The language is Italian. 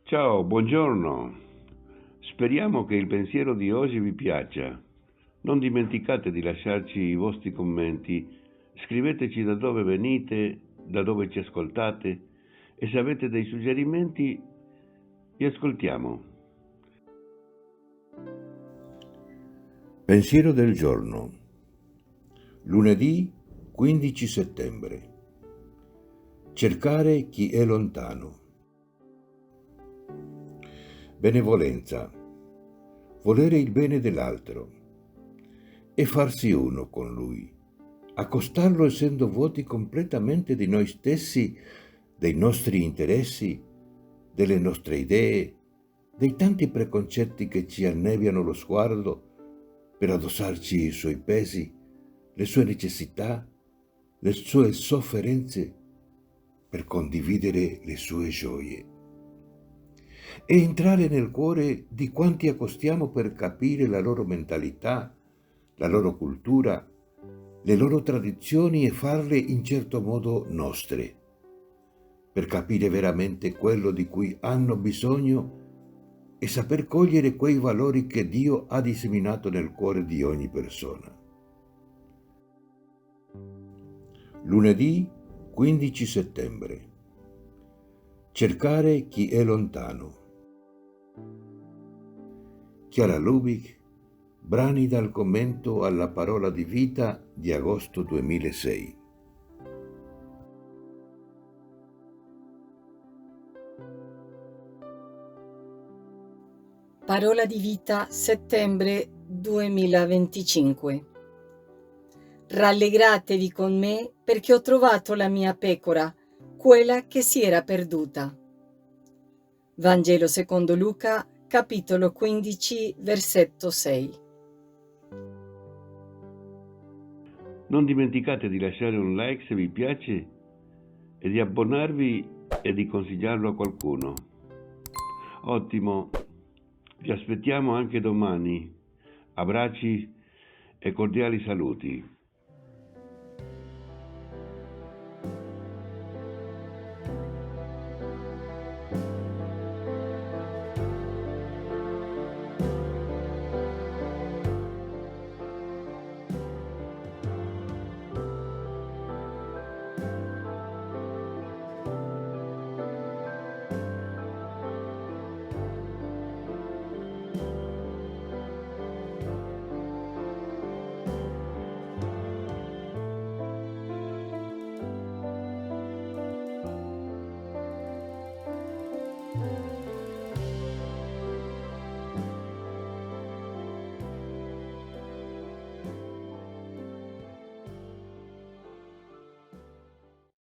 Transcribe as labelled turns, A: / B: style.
A: Ciao, buongiorno. Speriamo che il pensiero di oggi vi piaccia. Non dimenticate di lasciarci i vostri commenti. Scriveteci da dove venite, da dove ci ascoltate e se avete dei suggerimenti vi ascoltiamo.
B: Pensiero del giorno. Lunedì 15 settembre. Cercare chi è lontano. Benevolenza. Volere il bene dell'altro e farsi uno con lui. Accostarlo essendo vuoti completamente di noi stessi, dei nostri interessi, delle nostre idee, dei tanti preconcetti che ci anneviano lo sguardo per addossarci i suoi pesi, le sue necessità, le sue sofferenze, per condividere le sue gioie. E entrare nel cuore di quanti accostiamo per capire la loro mentalità, la loro cultura, le loro tradizioni e farle in certo modo nostre, per capire veramente quello di cui hanno bisogno e saper cogliere quei valori che Dio ha disseminato nel cuore di ogni persona. Lunedì 15 settembre. Cercare chi è lontano. Chiara Lubick, brani dal commento alla Parola di Vita di agosto 2006.
C: Parola di Vita, settembre 2025. Rallegratevi con me perché ho trovato la mia pecora, quella che si era perduta. Vangelo secondo Luca, capitolo 15, versetto 6.
A: Non dimenticate di lasciare un like se vi piace e di abbonarvi e di consigliarlo a qualcuno. Ottimo, vi aspettiamo anche domani. Abbracci e cordiali saluti.